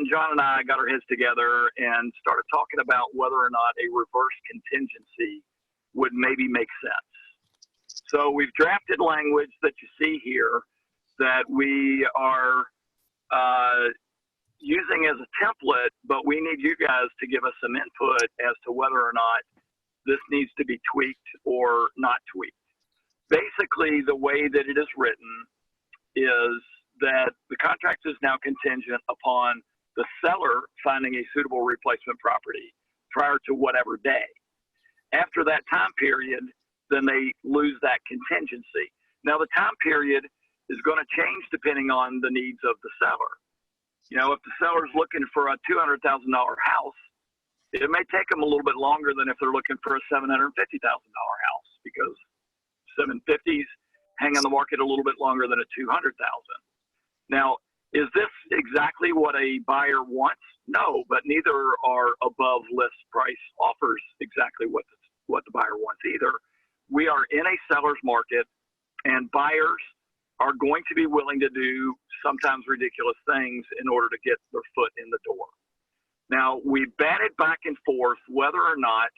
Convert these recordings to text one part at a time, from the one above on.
John and I got our heads together and started talking about whether or not a reverse contingency would maybe make sense. So we've drafted language that you see here that we are using as a template, but we need you guys to give us some input as to whether or not this needs to be tweaked or not tweaked. Basically, the way that it is written is that the contract is now contingent upon the seller finding a suitable replacement property prior to whatever day. After that time period, then they lose that contingency. Now, the time period is going to change depending on the needs of the seller. You know, if the seller's looking for a $200,000 house, it may take them a little bit longer than if they're looking for a $750,000 house, because 750s hang on the market a little bit longer than a 200,000. Now, is this exactly what a buyer wants? No, but neither are above list price offers exactly what the buyer wants either. We are in a seller's market, and buyers are going to be willing to do sometimes ridiculous things in order to get their foot in the door. Now, we batted back and forth whether or not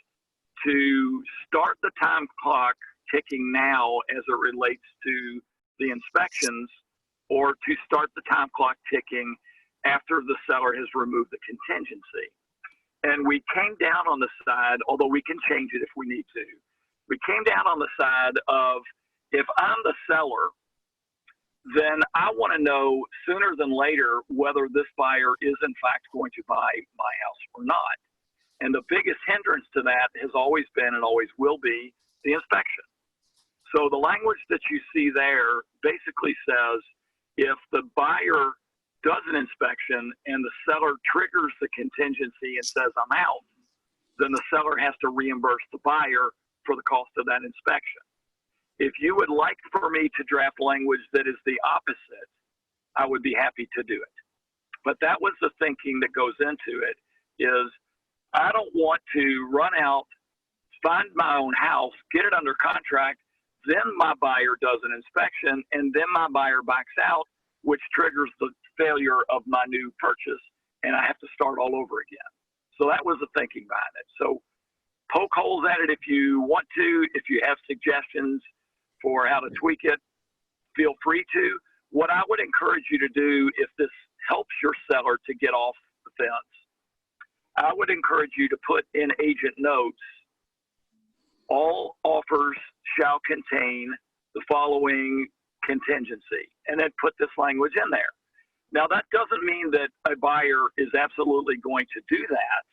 to start the time clock ticking now as it relates to the inspections, or to start the time clock ticking after the seller has removed the contingency. And we came down on the side, although we can change it if we need to, we came down on the side of, if I'm the seller, then I want to know sooner than later whether this buyer is in fact going to buy my house or not. And the biggest hindrance to that has always been and always will be the inspection. So the language that you see there basically says, if the buyer does an inspection and the seller triggers the contingency and says, I'm out, then the seller has to reimburse the buyer for the cost of that inspection. If you would like for me to draft language that is the opposite, I would be happy to do it. But that was the thinking that goes into it, is I don't want to run out, find my own house, get it under contract, then my buyer does an inspection, and then my buyer backs out, which triggers the failure of my new purchase, and I have to start all over again. So that was the thinking behind it. So poke holes at it if you want to. If you have suggestions for how to tweak it, feel free to. What I would encourage you to do, if this helps your seller to get off the fence, I would encourage you to put in agent notes, all offers shall contain the following contingency, and then put this language in there. Now, that doesn't mean that a buyer is absolutely going to do that.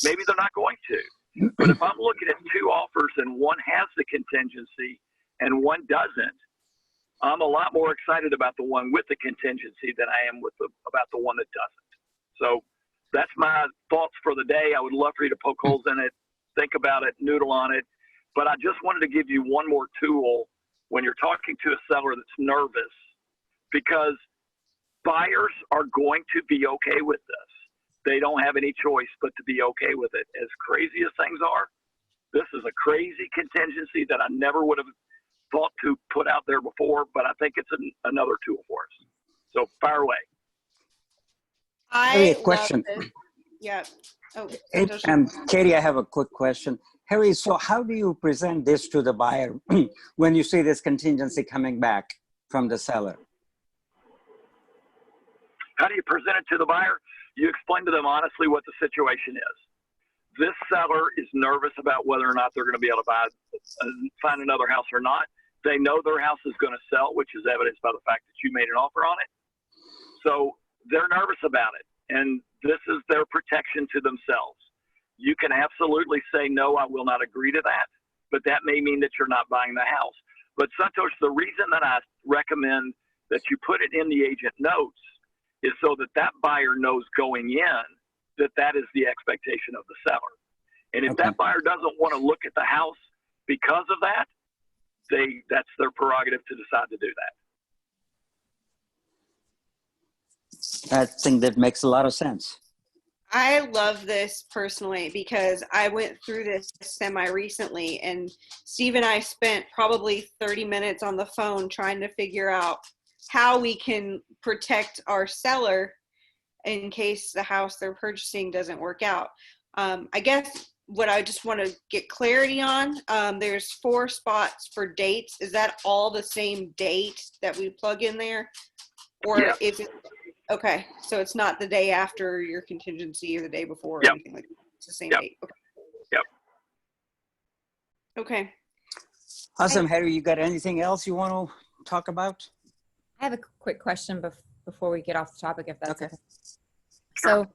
Maybe they're not going to. But if I'm looking at two offers and one has the contingency and one doesn't, I'm a lot more excited about the one with the contingency than I am about the one that doesn't. So that's my thoughts for the day. I would love for you to poke holes in it, think about it, noodle on it. But I just wanted to give you one more tool when you're talking to a seller that's nervous, because buyers are going to be okay with this. They don't have any choice but to be okay with it. As crazy as things are, this is a crazy contingency that I never would have thought to put out there before, but I think it's another tool for us. So fire away. I have a question. Yeah. Oh, and Katie, I have a quick question. Harry, so how do you present this to the buyer when you see this contingency coming back from the seller? How do you present it to the buyer? You explain to them honestly what the situation is. This seller is nervous about whether or not they're going to be able to find another house or not. They know their house is going to sell, which is evidenced by the fact that you made an offer on it. So they're nervous about it, and this is their protection to themselves. You can absolutely say, no, I will not agree to that, but that may mean that you're not buying the house. But Santosh, the reason that I recommend that you put it in the agent notes is so that that buyer knows going in that that is the expectation of the seller. And if that buyer doesn't want to look at the house because of that, that's their prerogative to decide to do that. I think that makes a lot of sense. I love this personally because I went through this semi-recently, and Steve and I spent probably 30 minutes on the phone trying to figure out how we can protect our seller in case the house they're purchasing doesn't work out. I guess what I just want to get clarity on, there's 4 spots for dates. Is that all the same date that we plug in there? Or Yeah. is it, okay, so it's not the day after your contingency or the day before or Yep. anything like that. It's the same Yep. date. Okay. Yep. Okay. Awesome, Harry. You got anything else you want to talk about? I have a quick question before we get off the topic, if that's Okay. okay. So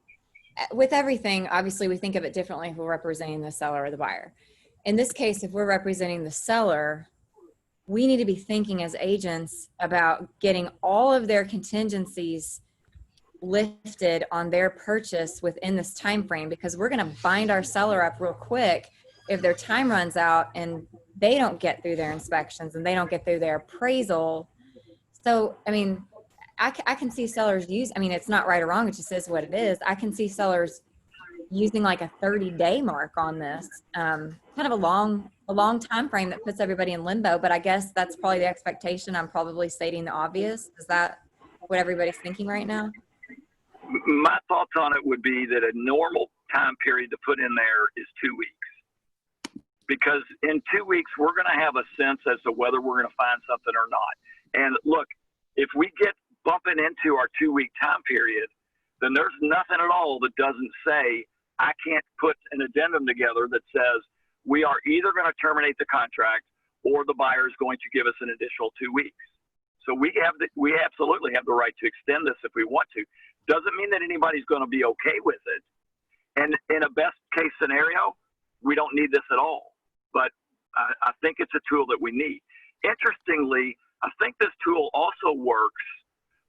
with everything, obviously we think of it differently if we're representing the seller or the buyer. In this case, if we're representing the seller, we need to be thinking as agents about getting all of their contingencies lifted on their purchase within this time frame, because we're going to bind our seller up real quick if their time runs out and they don't get through their inspections and they don't get through their appraisal. So, I mean, I can see sellers use, I mean, it's not right or wrong, it just is what it is. I can see sellers using like a 30-day mark on this, kind of a long time frame that puts everybody in limbo. But I guess that's probably the expectation. I'm probably stating the obvious. Is that what everybody's thinking right now? My thoughts on it would be that a normal time period to put in there is 2 weeks. Because in 2 weeks, we're going to have a sense as to whether we're going to find something or not. And look, if we get bumping into our 2-week time period, then there's nothing at all that doesn't say, I can't put an addendum together that says we are either going to terminate the contract or the buyer is going to give us an additional 2 weeks. So we absolutely have the right to extend this if we want to. Doesn't mean that anybody's going to be okay with it. And in a best case scenario, we don't need this at all. But I think it's a tool that we need. Interestingly, I think this tool also works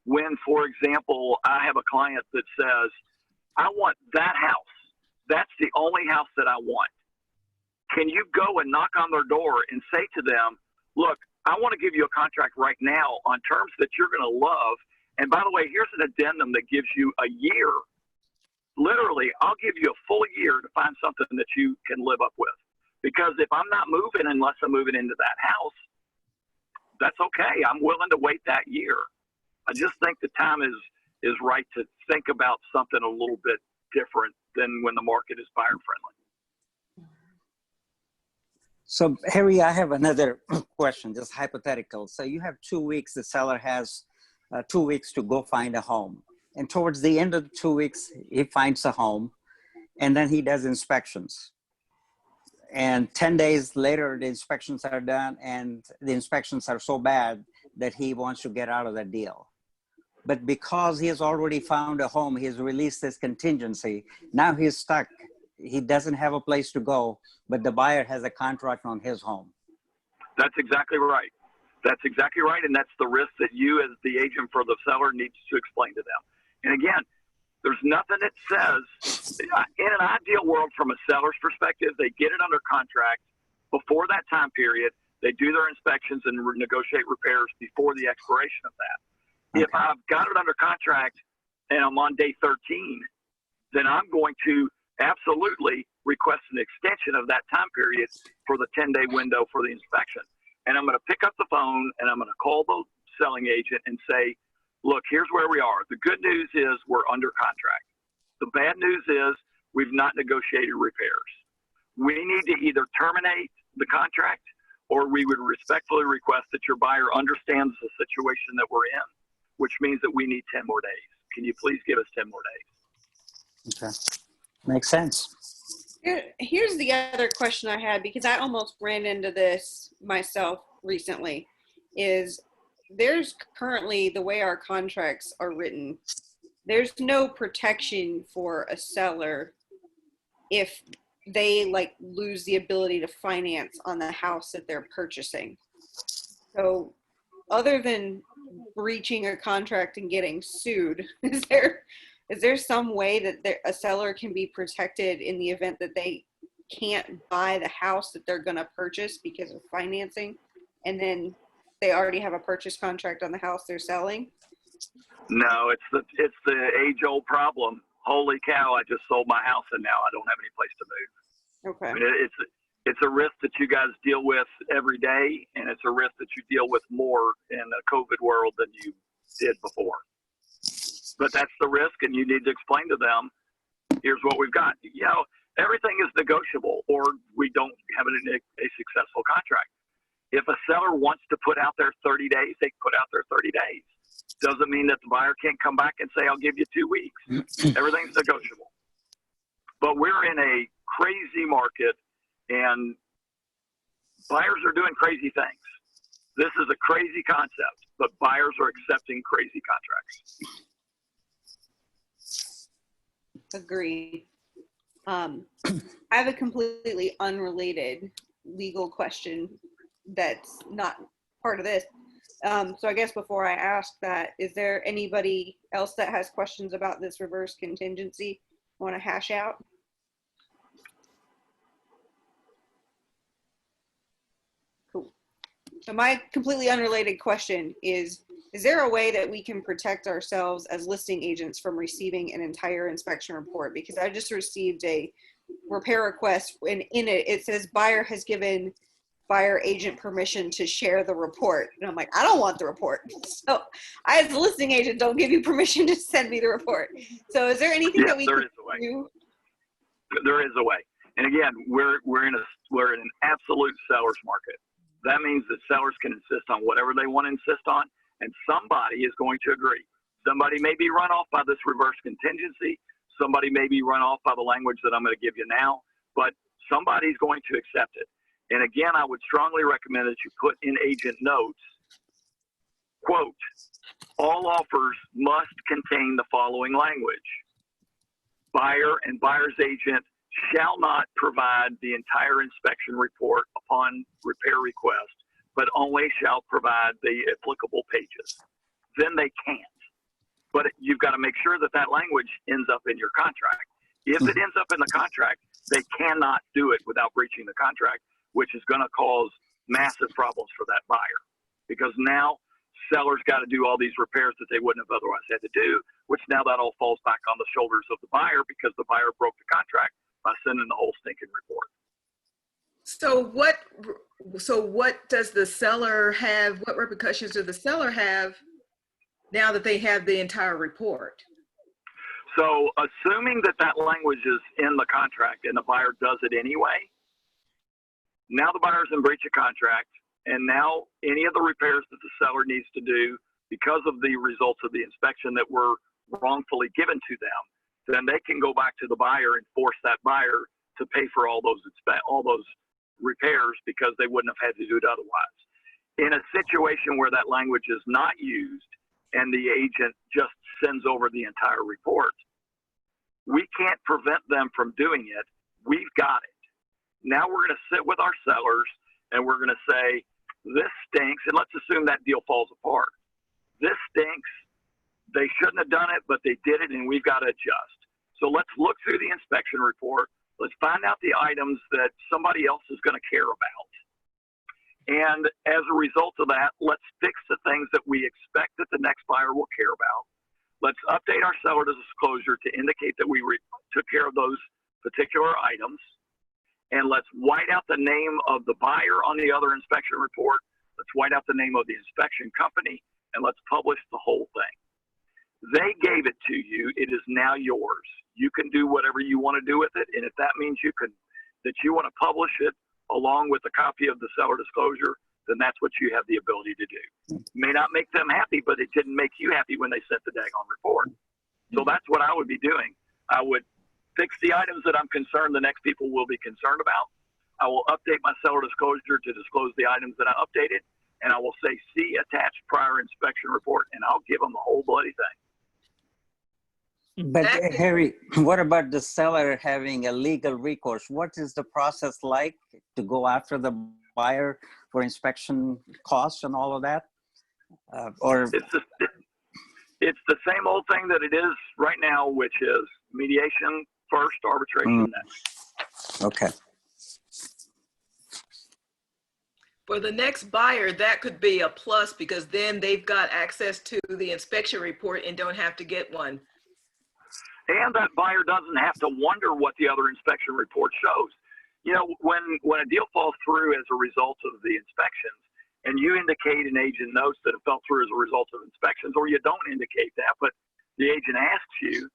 when, for example, I have a client that says, I want that house. That's the only house that I want. Can you go and knock on their door and say to them, look, I want to give you a contract right now on terms that you're going to love. And by the way, here's an addendum that gives you a year. Literally, I'll give you a full year to find something that you can live up with. Because if I'm not moving unless I'm moving into that house, that's okay. I'm willing to wait that year. I just think the time is right to think about something a little bit different than when the market is buyer friendly. So, Harry, I have another question, just hypothetical. So you have 2 weeks, the seller has 2 weeks to go find a home. And towards the end of the 2 weeks, he finds a home and then he does inspections. And 10 days later, the inspections are done and the inspections are so bad that he wants to get out of the deal. But because he has already found a home, he has released his contingency. Now he's stuck. He doesn't have a place to go, but the buyer has a contract on his home. That's exactly right. That's exactly right. And that's the risk that you as the agent for the seller needs to explain to them. And again, there's nothing that says, in an ideal world from a seller's perspective, they get it under contract before that time period. They do their inspections and negotiate repairs before the expiration of that. Okay. If I've got it under contract and I'm on day 13, then I'm going to absolutely request an extension of that time period for the 10-day window for the inspection. And I'm going to pick up the phone and I'm going to call the selling agent and say, look, here's where we are. The good news is we're under contract. The bad news is we've not negotiated repairs. We need to either terminate the contract or we would respectfully request that your buyer understands the situation that we're in, which means that we need 10 more days. Can you please give us 10 more days? Okay. Makes sense. Here's the other question I had, because I almost ran into this myself recently, is there's currently, the way our contracts are written, there's no protection for a seller if they like lose the ability to finance on the house that they're purchasing. So other than breaching a contract and getting sued, is there some way that a seller can be protected in the event that they can't buy the house that they're going to purchase because of financing, and then they already have a purchase contract on the house they're selling? No, it's the age-old problem. Holy cow, I just sold my house and now I don't have any place to move. Okay. I mean, it's a risk that you guys deal with every day, and it's a risk that you deal with more in a COVID world than you did before. But that's the risk, and you need to explain to them, here's what we've got. You know, everything is negotiable, or we don't have a successful contract. If a seller wants to put out their 30 days, they put out their 30 days. Doesn't mean that the buyer can't come back and say, I'll give you 2 weeks. Everything's negotiable. But we're in a crazy market, and buyers are doing crazy things. This is a crazy concept, but buyers are accepting crazy contracts. Agreed. I have a completely unrelated legal question that's not part of this. So I guess before I ask that, is there anybody else that has questions about this reverse contingency want to hash out? Cool. So my completely unrelated question is there a way that we can protect ourselves as listing agents from receiving an entire inspection report? Because I just received a repair request, and in it, it says buyer has given buyer agent permission to share the report. And I'm like, I don't want the report. So I, as a listing agent, don't give you permission to send me the report. So is there anything that we can do? There is a way. And again, we're in an absolute seller's market. That means that sellers can insist on whatever they want to insist on, and somebody is going to agree. Somebody may be run off by this reverse contingency. Somebody may be run off by the language that I'm going to give you now, but somebody's going to accept it. And again, I would strongly recommend that you put in agent notes, quote, all offers must contain the following language. Buyer and buyer's agent shall not provide the entire inspection report upon repair request, but only shall provide the applicable pages. Then they can't. But you've got to make sure that that language ends up in your contract. If it ends up in the contract, they cannot do it without breaching the contract, which is going to cause massive problems for that buyer. Because now sellers got to do all these repairs that they wouldn't have otherwise had to do, which now that all falls back on the shoulders of the buyer because the buyer broke the contract by sending the whole stinking report. So what does the seller have, what repercussions does the seller have now that they have the entire report? So assuming that that language is in the contract and the buyer does it anyway, now the buyer's in breach of contract, and now any of the repairs that the seller needs to do because of the results of the inspection that were wrongfully given to them, then they can go back to the buyer and force that buyer to pay for all those repairs because they wouldn't have had to do it otherwise. In a situation where that language is not used and the agent just sends over the entire report, we can't prevent them from doing it. We've got it. Now we're going to sit with our sellers and we're going to say, this stinks, and let's assume that deal falls apart. This stinks. They shouldn't have done it, but they did it, and we've got to adjust. So let's look through the inspection report. Let's find out the items that somebody else is going to care about. And as a result of that, let's fix the things that we expect that the next buyer will care about. Let's update our seller disclosure to indicate that we took care of those particular items. And let's white out the name of the buyer on the other inspection report. Let's white out the name of the inspection company, and let's publish the whole thing. They gave it to you. It is now yours. You can do whatever you want to do with it. And if that means you want to publish it along with a copy of the seller disclosure, then that's what you have the ability to do. It may not make them happy, but it didn't make you happy when they sent the daggone report. So that's what I would be doing. I would fix the items that I'm concerned the next people will be concerned about. I will update my seller disclosure to disclose the items that I updated, and I will say, see attached prior inspection report, and I'll give them the whole bloody thing. But Harry, what about the seller having a legal recourse? What is the process like to go after the buyer for inspection costs and all of that? It's the same old thing that it is right now, which is mediation first, arbitration next. Okay. For the next buyer, that could be a plus because then they've got access to the inspection report and don't have to get one. And that buyer doesn't have to wonder what the other inspection report shows. You know, when a deal falls through as a result of the inspections, and you indicate in agent notes that it fell through as a result of inspections, or you don't indicate that, but the agent asks you,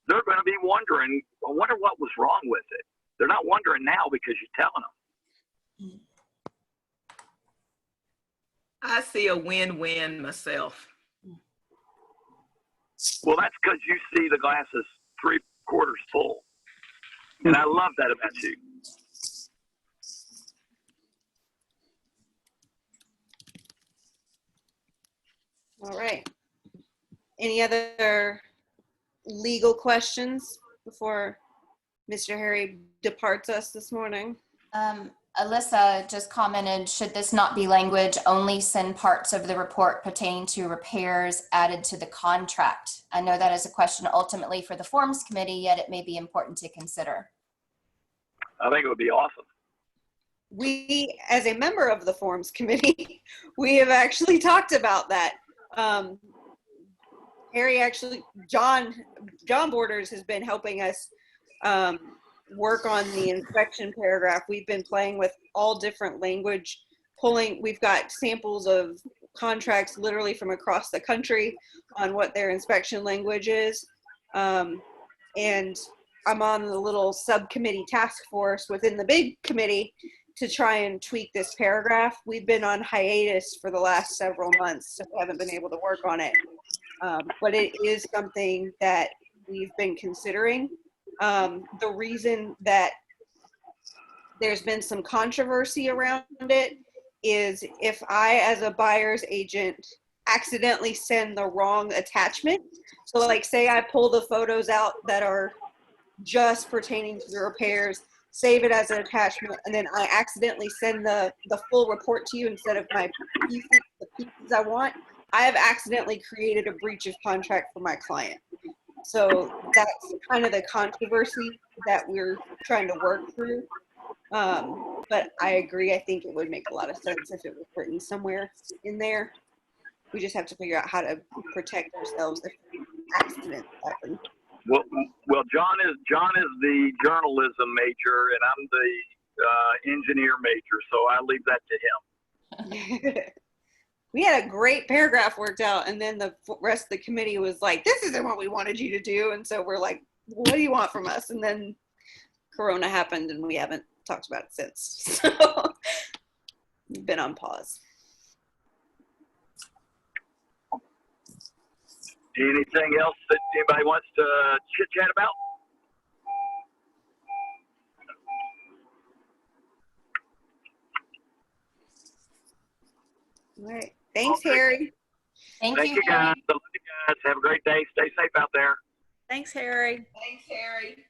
they're going to be wondering, I wonder what was wrong with it. They're not wondering now because you're telling them. I see a win-win myself. Well, that's because you see the glass is 3/4 full. And I love that about you. All right. Any other legal questions before Mr. Harry departs us this morning? Alyssa just commented, should this not be language, only send parts of the report pertaining to repairs added to the contract? I know that is a question ultimately for the Forms Committee, yet it may be important to consider. I think it would be awesome. We, as a member of the Forms Committee, we have actually talked about that. Harry actually, John Borders has been helping us work on the inspection paragraph. We've been playing with all different language, we've got samples of contracts literally from across the country on what their inspection language is. And I'm on the little subcommittee task force within the big committee to try and tweak this paragraph. We've been on hiatus for the last several months, so we haven't been able to work on it. But it is something that we've been considering. The reason that there's been some controversy around it is if I, as a buyer's agent, accidentally send the wrong attachment. So like say I pull the photos out that are just pertaining to the repairs, save it as an attachment, and then I accidentally send the full report to you instead of the pieces I want, I have accidentally created a breach of contract for my client. So that's kind of the controversy that we're trying to work through. But I agree, I think it would make a lot of sense if it was written somewhere in there. We just have to figure out how to protect ourselves if accidents happen. Well, John is the journalism major, and I'm the engineer major, so I leave that to him. We had a great paragraph worked out, and then the rest of the committee was like, this isn't what we wanted you to do. And so we're like, what do you want from us? And then Corona happened, and we haven't talked about it since. So we've been on pause. Anything else that anybody wants to chit chat about? All right. Thanks, Okay. Harry. Thank Thank you, you, guys. I love you guys. Have a great day. Stay safe out there. Thanks, Harry. Thanks, Harry.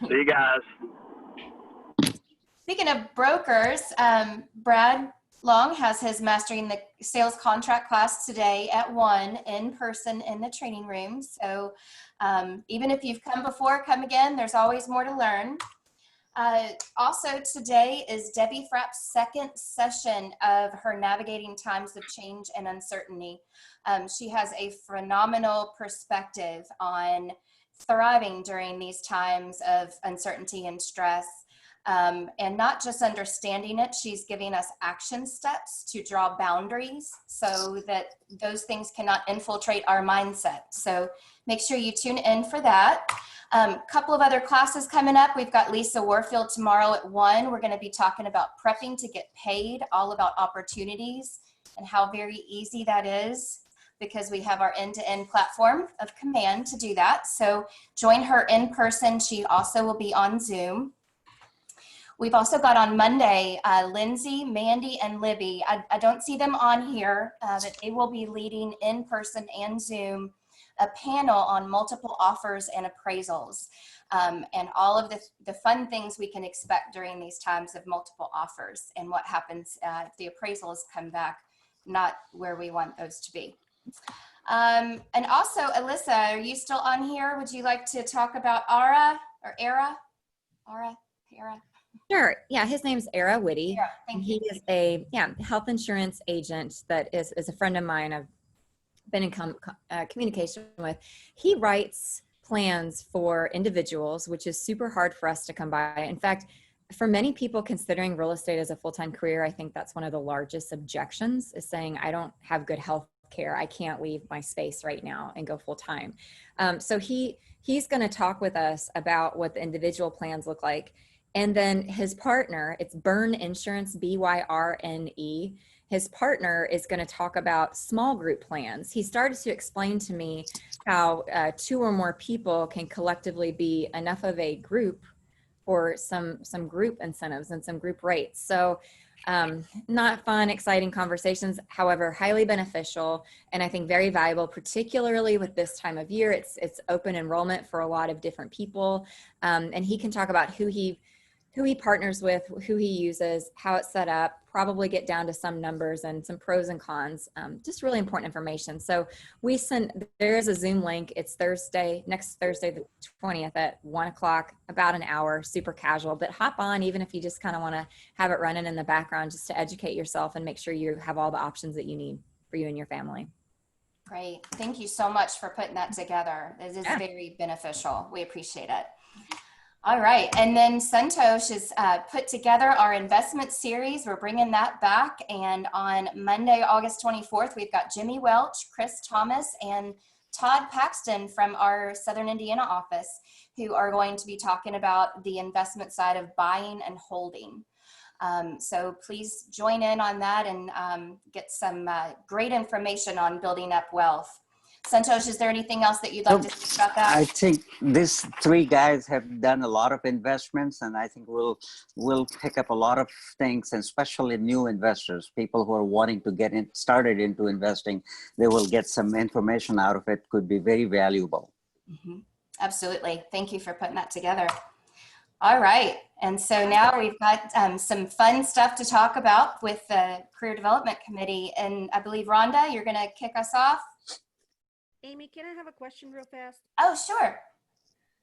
See you guys. Speaking of brokers, Brad Long has his Mastering the Sales Contract class today at 1 in person in the training room. So even if you've come before, come again. There's always more to learn. Also today is Debbie Frapp's second session of her Navigating Times of Change and Uncertainty. She has a phenomenal perspective on thriving during these times of uncertainty and stress. And not just understanding it, she's giving us action steps to draw boundaries so that those things cannot infiltrate our mindset. So make sure you tune in for that. Couple of other classes coming up. We've got Lisa Warfield tomorrow at 1. We're going to be talking about prepping to get paid, all about opportunities and how very easy that is, because we have our end-to-end platform of command to do that. So join her in person. She also will be on Zoom. We've also got on Monday, Lindsay, Mandy, and Libby. I don't see them on here, but they will be leading in person and Zoom a panel on multiple offers and appraisals, and all of the fun things we can expect during these times of multiple offers and what happens if the appraisals come back not where we want those to be. And also, Alyssa, are you still on here? Would you like to talk about ARA or ERA? ARA? Sure. Yeah, his name's Era Whitty. Yeah, And thank he you. is a health insurance agent that is a friend of mine. I've been in communication with. He writes plans for individuals, which is super hard for us to come by. In fact, for many people considering real estate as a full-time career, I think that's one of the largest objections, is saying, I don't have good health childcare. I can't leave my space right now and go full time. So he's going to talk with us about what the individual plans look like. And then his partner, it's Byrne Insurance, Byrne. His partner is going to talk about small group plans. He started to explain to me how 2 or more people can collectively be enough of a group for some group incentives and some group rates. So not fun, exciting conversations, however, highly beneficial and I think very valuable, particularly with this time of year. It's open enrollment for a lot of different people. And he can talk about who he partners with, who he uses, how it's set up, probably get down to some numbers and some pros and cons, just really important information. So there is a Zoom link. It's next Thursday, the 20th at 1 o'clock, about an hour, super casual, but hop on even if you just kind of want to have it running in the background just to educate yourself and make sure you have all the options that you need for you and your family. Great. Thank you so much for putting that together. It is very beneficial. We appreciate it. All right. And then Santosh has put together our investment series. We're bringing that back. And on Monday, August 24th, we've got Jimmy Welch, Chris Thomas, and Todd Paxton from our Southern Indiana office, who are going to be talking about the investment side of buying and holding. So please join in on that and get some great information on building up wealth. Santosh, is there anything else that you'd like to say about that? I think these 3 guys have done a lot of investments, and I think we'll pick up a lot of things, and especially new investors, people who are wanting to get started into investing. They will get some information out of it. Could be very valuable. Mm-hmm. Absolutely. Thank you for putting that together. All right. And so now we've got some fun stuff to talk about with the Career Development Committee. And I believe, Rhonda, you're going to kick us off. Amy, can I have a question real fast? Oh, sure.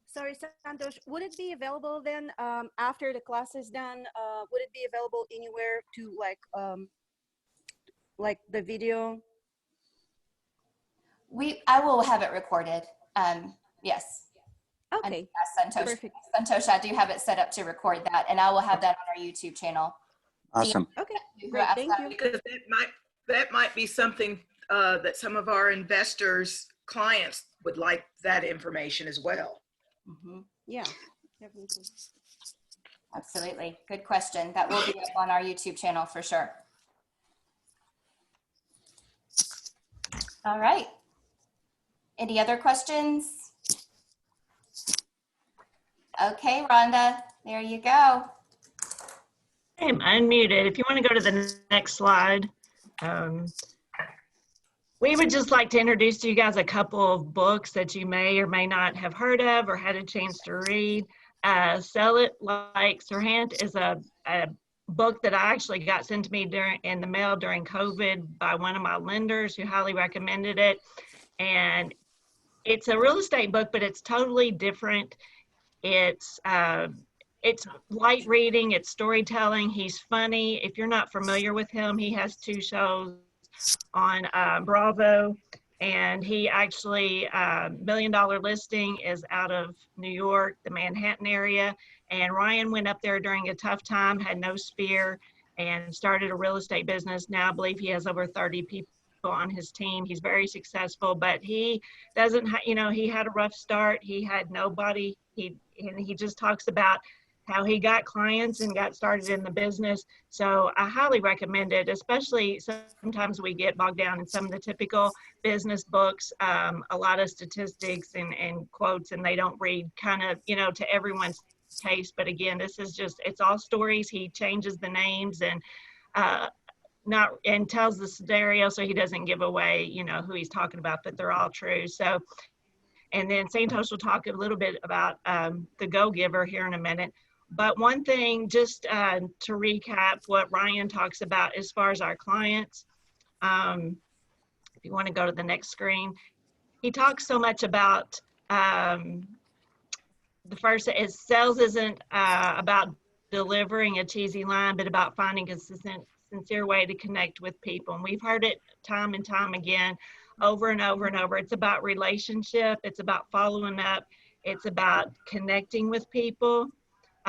Sorry, Santosh, would it be available then after the class is done? Would it be available anywhere to like the video? I will have it recorded. Yes. Okay. Santosh, Perfect. Santosh, I do have it set up to record that, and I will have that on our YouTube channel. Awesome. Okay. Who Great. asked Thank that? you. Because that might be something that some of our investors' clients would like that information as well. Mhm. Yeah. Definitely. Absolutely. Good question. That will be up on our YouTube channel for sure. All right. Any other questions? Okay, Rhonda, there you go. I'm unmuted. If you want to go to the next slide. We would just like to introduce to you guys a couple of books that you may or may not have heard of or had a chance to read. Sell It Like Serhant is a book that I actually got sent to me in the mail during COVID by one of my lenders who highly recommended it. And it's a real estate book, but it's totally different. It's light reading, it's storytelling. He's funny. If you're not familiar with him, he has 2 shows on Bravo, and he actually $1 Million Listing is out of New York, the Manhattan area, and Ryan went up there during a tough time, had no sphere, and started a real estate business. Now I believe he has over 30 people on his team. He's very successful, but he doesn't, he had a rough start. He had nobody. He just talks about how he got clients and got started in the business. So I highly recommend it, especially sometimes we get bogged down in some of the typical business books, a lot of statistics and quotes, and they don't read kind of, to everyone's taste. But again, this is just, it's all stories. He changes the names and tells the scenario so he doesn't give away, who he's talking about, but they're all true. So, and then Santosh will talk a little bit about the Go-Giver here in a minute. But one thing, just to recap what Ryan talks about as far as our clients, if you want to go to the next screen, he talks so much about the first is sales isn't about delivering a cheesy line, but about finding a sincere way to connect with people. And we've heard it time and time again, over and over and over. It's about relationship. It's about following up. It's about connecting with people.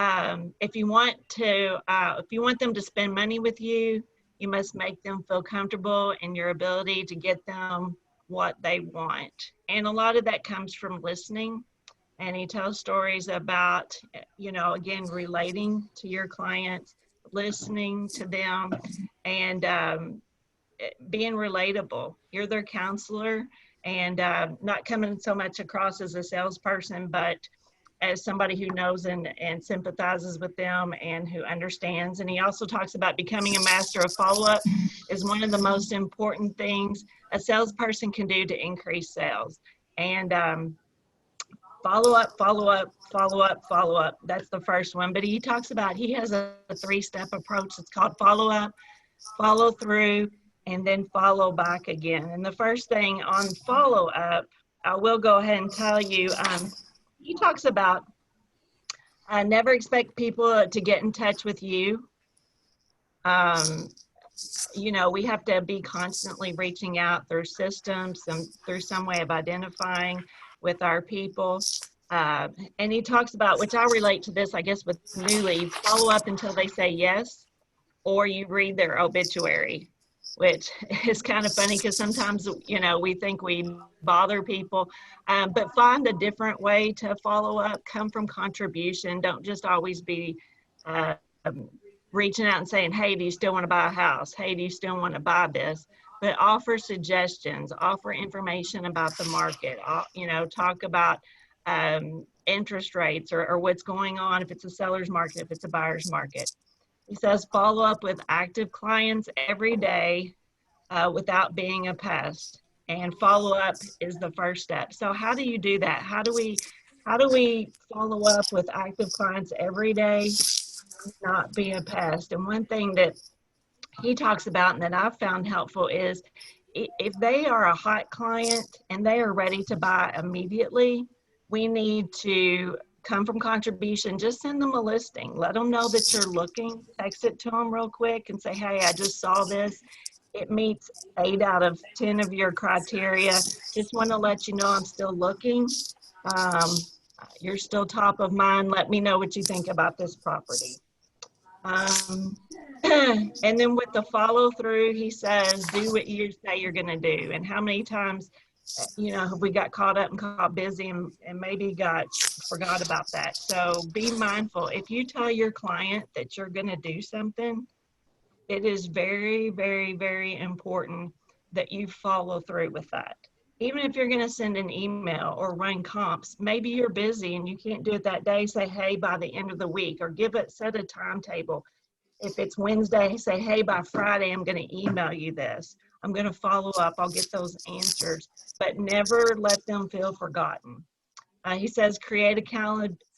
If you want them to spend money with you, You must make them feel comfortable in your ability to get them what they want. And a lot of that comes from listening. And he tells stories about, you know, again, relating to your clients, listening to them, and being relatable. You're their counselor, and not coming so much across as a salesperson, but as somebody who knows and sympathizes with them and who understands. And he also talks about becoming a master of follow-up is one of the most important things a salesperson can do to increase sales. And follow up, follow up, follow up, follow up. That's the first one. But he talks about, he has a 3-step approach. It's called follow up, follow through, and then follow back again. And the first thing on follow up, I will go ahead and tell you, he talks about never expect people to get in touch with you. You know, we have to be constantly reaching out through systems and through some way of identifying with our people. And he talks about, which I relate to this, I guess, with new leads, follow up until they say yes, or you read their obituary, which is kind of funny because sometimes, you know, we think we bother people, but find a different way to follow up, come from contribution. Don't just always be reaching out and saying, hey, do you still want to buy a house? Hey, do you still want to buy this? But offer suggestions, offer information about the market, you know, talk about interest rates or what's going on, if it's a seller's market, if it's a buyer's market. He says, follow up with active clients every day without being a pest. And follow up is the first step. So how do you do that? How do we follow up with active clients every day, not be a pest? And one thing that he talks about and that I've found helpful is if they are a hot client and they are ready to buy immediately, we need to come from contribution, just send them a listing. Let them know that you're looking, text it to them real quick and say, hey, I just saw this. It meets 8 out of 10 of your criteria. Just want to let you know I'm still looking. You're still top of mind. Let me know what you think about this property. And then with the follow through, he says, do what you say you're going to do. And how many times, you know, we got caught up and caught busy and maybe forgot about that. So be mindful. If you tell your client that you're going to do something, it is very, very, very important that you follow through with that. Even if you're going to send an email or run comps, maybe you're busy and you can't do it that day. Say, hey, by the end of the week, or set a timetable. If it's Wednesday, say, hey, by Friday, I'm going to email you this. I'm going to follow up. I'll get those answers, but never let them feel forgotten. He says, create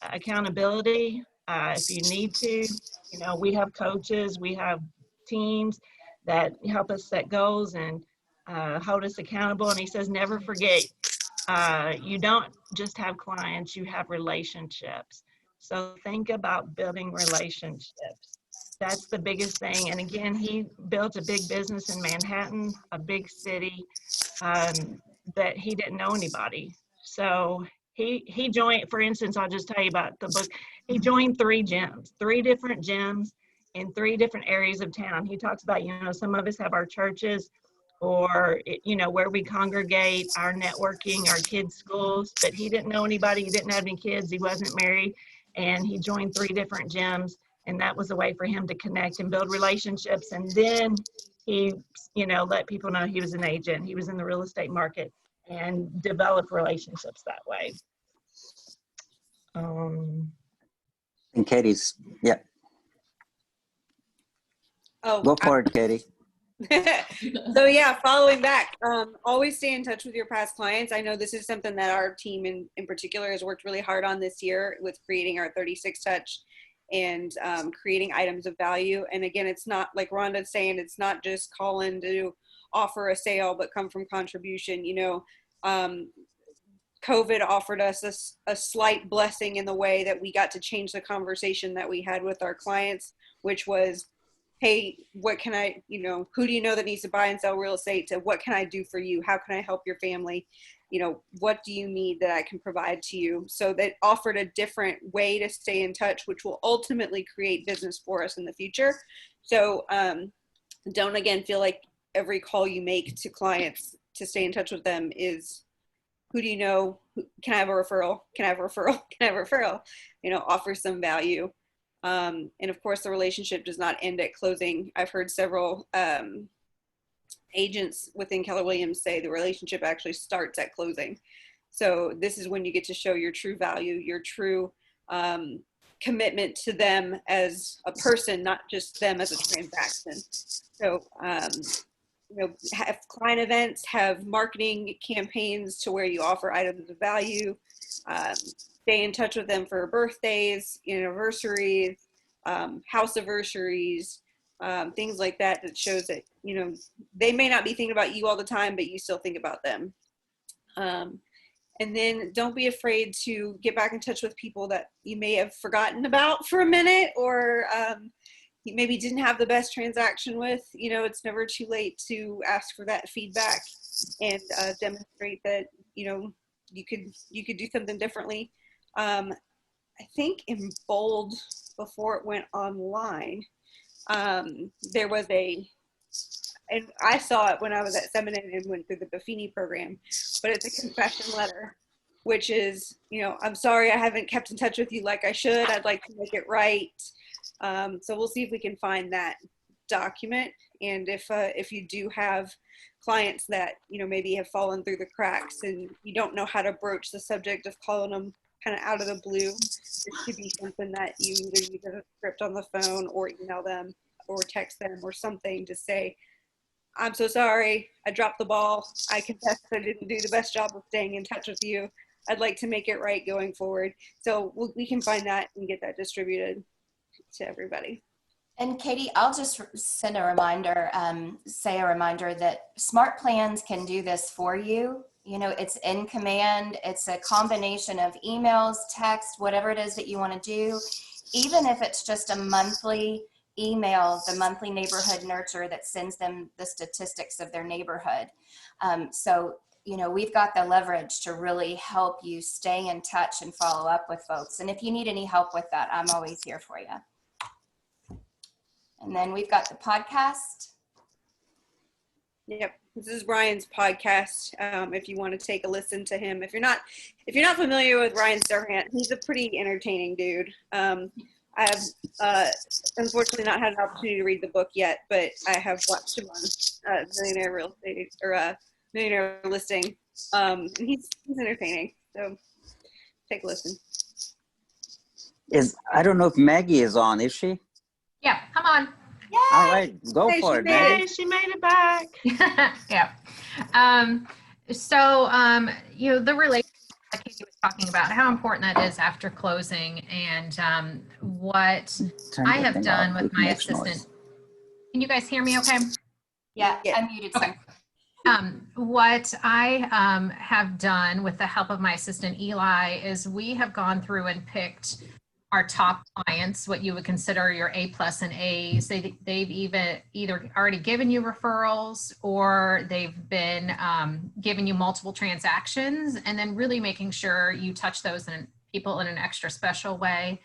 accountability if you need to. You know, we have coaches, we have teams that help us set goals and hold us accountable. And he says, never forget, you don't just have clients, you have relationships. So think about building relationships. That's the biggest thing. And again, he built a big business in Manhattan, a big city, that he didn't know anybody. So he joined, for instance, I'll just tell you about the book. He joined 3 gyms, 3 different gyms in 3 different areas of town. He talks about, you know, some of us have our churches or, you know, where we congregate, our networking, our kids' schools, but he didn't know anybody. He didn't have any kids. He wasn't married. And he joined 3 different gyms. And that was a way for him to connect and build relationships. And then he, you know, let people know he was an agent. He was in the real estate market and developed relationships that way. And Katie's, yeah. Oh, Go for it, Katie. So yeah, following back, always stay in touch with your past clients. I know this is something that our team in particular has worked really hard on this year with creating our 36 touch and creating items of value. And again, it's not like Rhonda's saying, it's not just call in to offer a sale, but come from contribution. You know, COVID offered us a slight blessing in the way that we got to change the conversation that we had with our clients, which was, hey, what can I, you know, who do you know that needs to buy and sell real estate, to what can I do for you? How can I help your family? You know, what do you need that I can provide to you? So that offered a different way to stay in touch, which will ultimately create business for us in the future. So Don't again feel like every call you make to clients to stay in touch with them is, who do you know? Can I have a referral? Can I have a referral? Can I have a referral? Offer some value. And of course, the relationship does not end at closing. I've heard several agents within Keller Williams say the relationship actually starts at closing. So this is when you get to show your true value, your true commitment to them as a person, not just them as a transaction. So, have client events, have marketing campaigns to where you offer items of value, stay in touch with them for birthdays, anniversaries, house anniversaries, things like that, that shows that, they may not be thinking about you all the time, but you still think about them. And then don't be afraid to get back in touch with people that you may have forgotten about for a minute, or you maybe didn't have the best transaction with. It's never too late to ask for that feedback and demonstrate that, you could do something differently. I think in Bold, before it went online, there was and I saw it when I was at Seminole and went through the Buffini program, but it's a confession letter, which is, I'm sorry I haven't kept in touch with you like I should. I'd like to make it right. So we'll see if we can find that document. And if you do have clients that, maybe have fallen through the cracks and you don't know how to broach the subject of calling them kind of out of the blue, it should be something that you either use a script on the phone or email them or text them or something to say, I'm so sorry, I dropped the ball. I confess I didn't do the best job of staying in touch with you. I'd like to make it right going forward. So we can find that and get that distributed to everybody. And Katie, I'll just send a reminder, say a reminder that Smart Plans can do this for you. It's in command. It's a combination of emails, text, whatever it is that you want to do. Even if it's just a monthly email, the monthly neighborhood nurture that sends them the statistics of their neighborhood. So, we've got the leverage to really help you stay in touch and follow up with folks. And if you need any help with that, I'm always here for you. And then we've got the podcast. Yep, this is Ryan's podcast. If you want to take a listen to him, if you're not familiar with Ryan Serhant, he's a pretty entertaining dude. I have unfortunately not had an opportunity to read the book yet, but I have watched him on Millionaire Real Estate or Millionaire Listing. And he's entertaining, so take a listen. I don't know if Maggie is on, is she? Yeah, come on. Yay! All right, go for it, Maggie. Hey, she made it back. Yeah. The relationship that Katie was talking about, how important that is after closing, and what Turn I the have thing done off. with It my makes assistant. noise. Can you guys hear me okay? Yeah, Yeah. I muted. Okay. What I have done with the help of my assistant Eli is we have gone through and picked our top clients, what you would consider your A+ and A's. They've either already given you referrals or they've been giving you multiple transactions, and then really making sure you touch those people in an extra special way.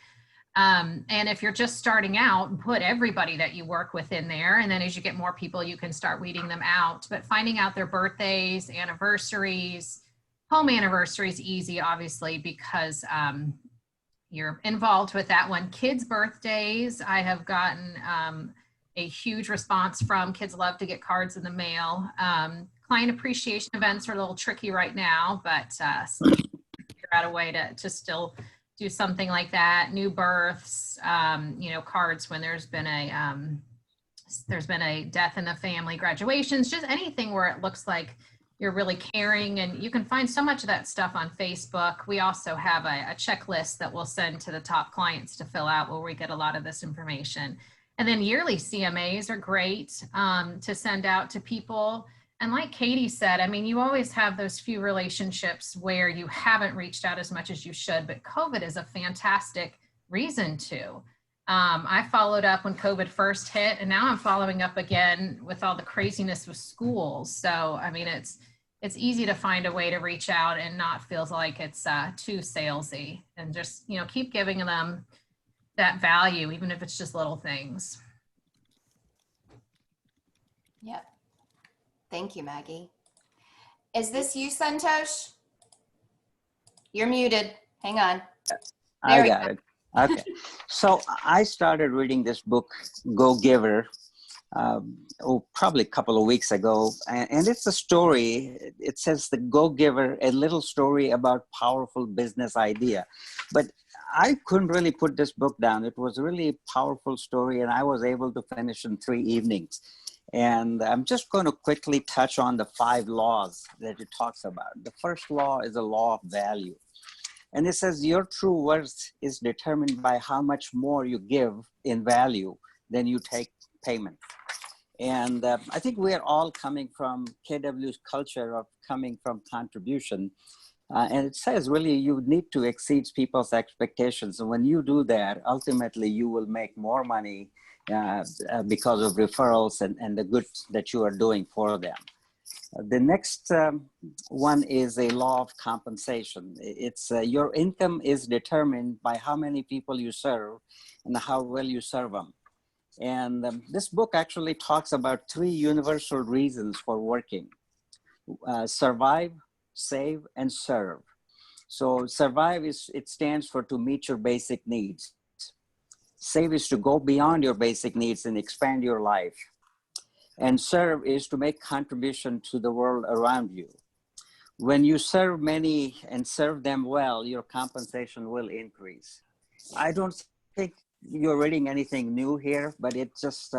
And if you're just starting out, put everybody that you work with in there. And then as you get more people, you can start weeding them out. But finding out their birthdays, anniversaries, home anniversaries, easy, obviously, because you're involved with that one. Kids' birthdays, I have gotten a huge response from. Kids love to get cards in the mail. Client appreciation events are a little tricky right now, but figure out a way to still do something like that. New births, cards when there's been a death in the family, graduations, just anything where it looks like you're really caring. And you can find so much of that stuff on Facebook. We also have a checklist that we'll send to the top clients to fill out where we get a lot of this information. And then yearly CMAs are great to send out to people. And like Katie said, I mean, you always have those few relationships where you haven't reached out as much as you should, but COVID is a fantastic reason to. I followed up when COVID first hit, and now I'm following up again with all the craziness with schools. So, I mean, it's easy to find a way to reach out and not feel like it's too salesy, and just, keep giving them that value, even if it's just little things. Yep. Thank you, Maggie. Is this you, Santosh? You're muted. Hang on. I There we got it. Okay. So I started reading this book, Go Giver, probably a couple of weeks ago. And it's a story. It says the Go Giver, a little story about powerful business idea. But I couldn't really put this book down. It was really a powerful story, and I was able to finish in 3 evenings. And I'm just going to quickly touch on the 5 laws that it talks about. The first law is the law of value. And it says your true worth is determined by how much more you give in value than you take payment. And I think we are all coming from KW's culture of coming from contribution. And it says really you need to exceed people's expectations. And when you do that, ultimately you will make more money because of referrals and the good that you are doing for them. The next one is a law of compensation. It's your income is determined by how many people you serve and how well you serve them. And this book actually talks about 3 universal reasons for working: survive, save, and serve. So survive it stands for to meet your basic needs. Save is to go beyond your basic needs and expand your life. And serve is to make contribution to the world around you. When you serve many and serve them well, your compensation will increase. I don't think you're reading anything new here, but it's just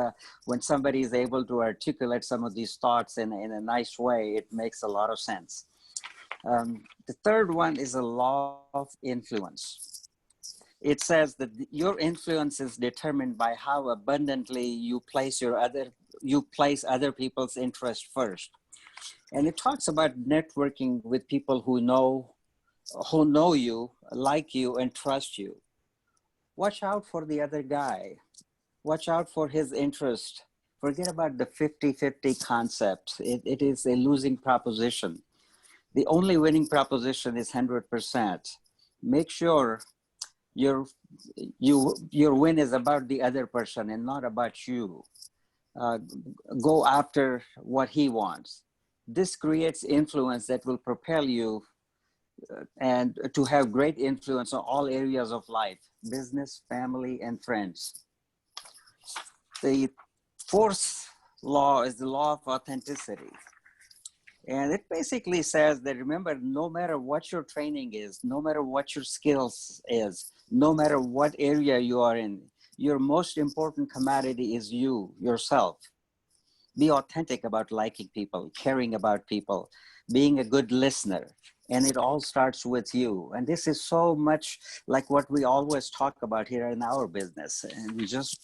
when somebody is able to articulate some of these thoughts in a nice way, it makes a lot of sense. The third one is a law of influence. It says that your influence is determined by how abundantly you place other people's interest first. And it talks about networking with people who know you, like you, and trust you. Watch out for the other guy. Watch out for his interest. Forget about the 50-50 concept. It is a losing proposition. The only winning proposition is 100%. Make sure your win is about the other person and not about you. Go after what he wants. This creates influence that will propel you and to have great influence on all areas of life: business, family, and friends. The fourth law is the law of authenticity. And it basically says that, remember, no matter what your training is, no matter what your skills is, no matter what area you are in, your most important commodity is yourself. Be authentic about liking people, caring about people, being a good listener. And it all starts with you. And this is so much like what we always talk about here in our business. And we just,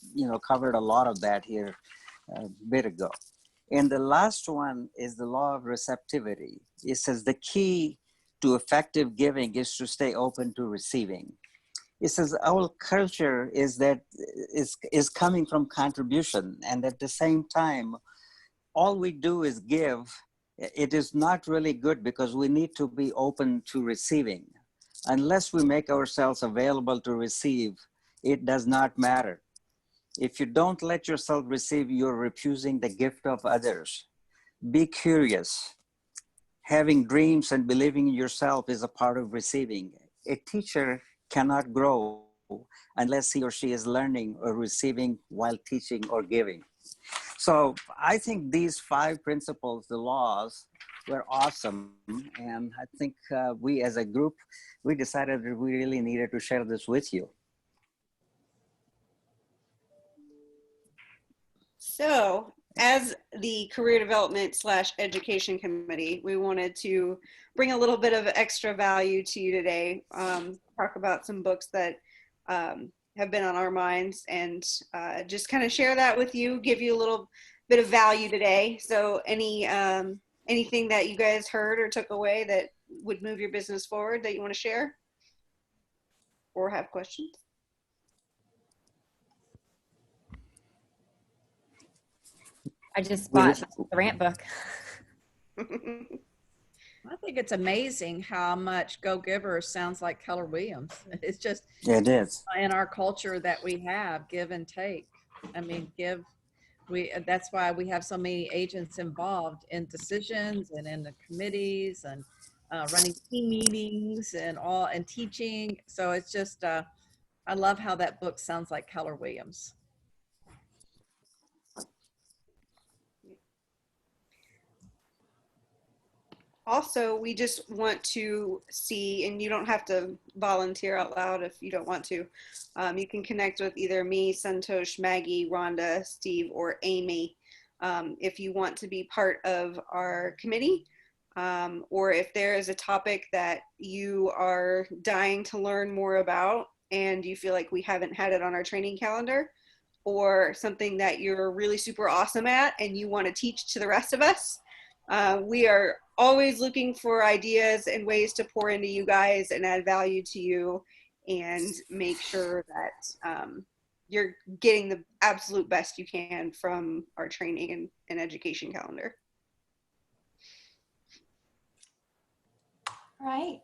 covered a lot of that here a bit ago. And the last one is the law of receptivity. It says the key to effective giving is to stay open to receiving. It says our culture is coming from contribution, and at the same time, all we do is give. It is not really good because we need to be open to receiving. Unless we make ourselves available to receive, it does not matter. If you don't let yourself receive, you're refusing the gift of others. Be curious. Having dreams and believing in yourself is a part of receiving. A teacher cannot grow unless he or she is learning or receiving while teaching or giving. So I think these 5 principles, the laws, were awesome. And I think we as a group, we decided that we really needed to share this with you. So, as the Career Development / Education Committee, we wanted to bring a little bit of extra value to you today, talk about some books that have been on our minds, and just kind of share that with you, give you a little bit of value today. So anything that you guys heard or took away that would move your business forward that you want to share or have questions? I just bought the Rant book. I think it's amazing how much Go Giver sounds like Keller Williams. It's just, it is in our culture that we have, give and take. I mean, That's why we have so many agents involved in decisions and in the committees and running team meetings and all and teaching. So it's just, I love how that book sounds like Keller Williams. Also, we just want to see, and you don't have to volunteer out loud if you don't want to. You can connect with either me, Santosh, Maggie, Rhonda, Steve, or Amy if you want to be part of our committee, or if there is a topic that you are dying to learn more about and you feel like we haven't had it on our training calendar, or something that you're really super awesome at and you want to teach to the rest of us. We are always looking for ideas and ways to pour into you guys and add value to you and make sure that you're getting the absolute best you can from our training and education calendar. Right.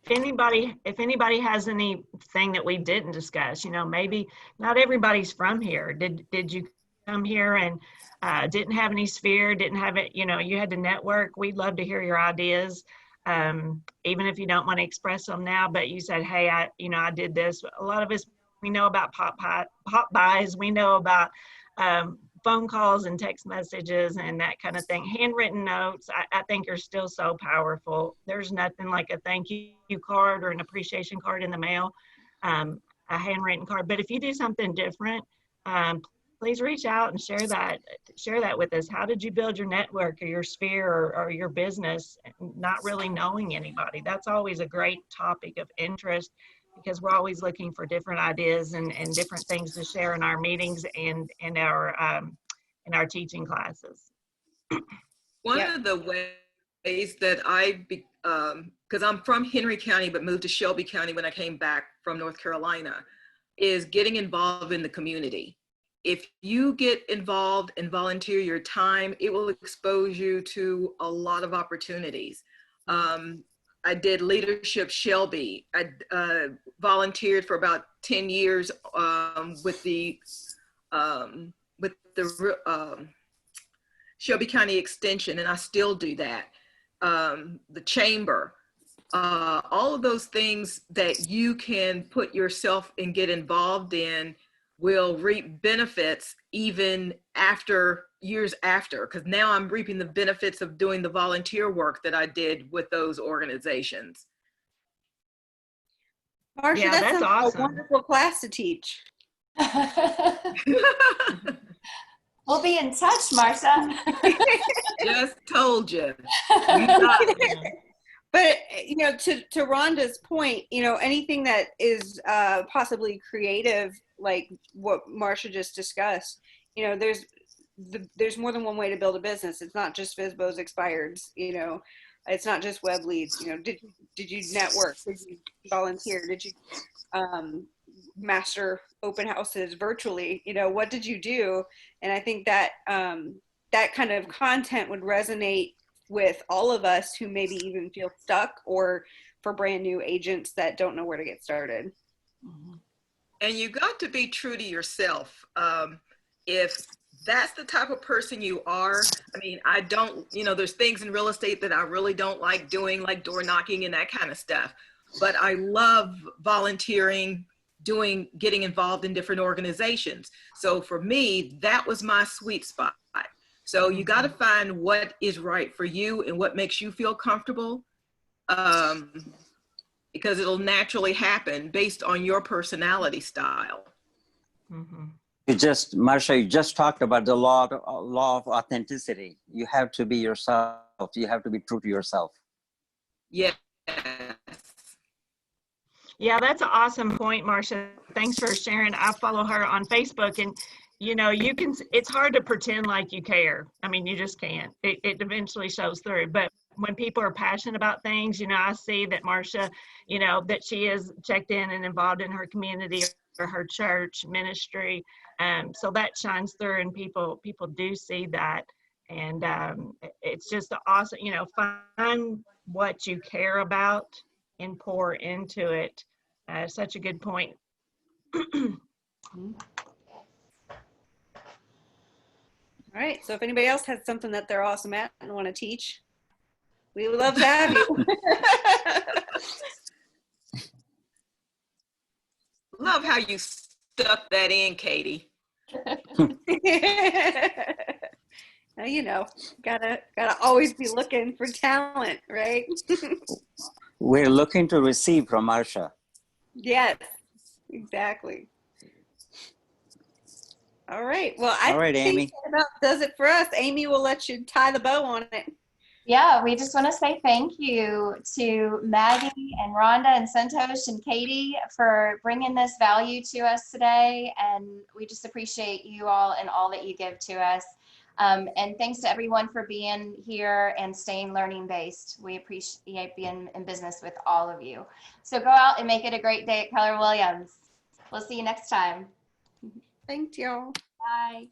If anybody has anything that we didn't discuss, you know, maybe not everybody's from here. Did you come here and didn't have any sphere, didn't have it, you know, you had to network? We'd love to hear your ideas. Even if you don't want to express them now, but you said, hey, I did this. A lot of us, we know about pop buys. We know about phone calls and text messages and that kind of thing. Handwritten notes, I think are still so powerful. There's nothing like a thank you card or an appreciation card in the mail, a handwritten card. But if you do something different, please reach out and share that with us. How did you build your network or your sphere or your business, not really knowing anybody? That's always a great topic of interest, because we're always looking for different ideas and different things to share in our meetings and in our teaching classes. One of the ways that because I'm from Henry County but moved to Shelby County when I came back from North Carolina, is getting involved in the community. If you get involved and volunteer your time, it will expose you to a lot of opportunities. I did Leadership Shelby. I volunteered for about 10 years with the Shelby County Extension, and I still do that. The Chamber, all of those things that you can put yourself and get involved in will reap benefits even years after, because now I'm reaping the benefits of doing the volunteer work that I did with those organizations. Marcia, Yeah, that's awesome. A wonderful class to teach. We'll be in touch, Marcia. Just told you. But, you know, to Rhonda's point, you know, anything that is possibly creative, like what Marcia just discussed, you know, there's more than one way to build a business. It's not just FSBOs expireds, you know, it's not just web leads. You know, did you network? Did you volunteer? Did you master open houses virtually? You know, what did you do? And I think that that kind of content would resonate with all of us who maybe even feel stuck, or for brand new agents that don't know where to get started. And you got to be true to yourself. If that's the type of person you are, I mean, I don't, you know, there's things in real estate that I really don't like doing, like door knocking and that kind of stuff. But I love volunteering, getting involved in different organizations. So for me, that was my sweet spot. So you got to find what is right for you and what makes you feel comfortable, because it'll naturally happen based on your personality style. Marcia, you just talked about the law of authenticity. You have to be yourself. You have to be true to yourself. Yes. Yeah, that's an awesome point, Marcia. Thanks for sharing. I follow her on Facebook, and you know, it's hard to pretend like you care. I mean, you just can't. It eventually shows through. But when people are passionate about things, you know, I see that Marcia, you know, that she is checked in and involved in her community or her church ministry. So that shines through, and people do see that. And it's just awesome, you know, find what you care about and pour into it. Such a good point. All right. So if anybody else has something that they're awesome at and want to teach, we would love to have you. Love how you stuck that in, Katie. Now, you know, gotta always be looking for talent, right? We're looking to receive from Marsha. Yes, exactly. All right. Well, I All right, think Amy. that about does it for us. Amy will let you tie the bow on it. Yeah, we just want to say thank you to Maggie and Rhonda and Santosh and Katie for bringing this value to us today. And we just appreciate you all and all that you give to us. And thanks to everyone for being here and staying learning based. We appreciate being in business with all of you. So go out and make it a great day at Keller Williams. We'll see you next time. Thanks, y'all. Bye.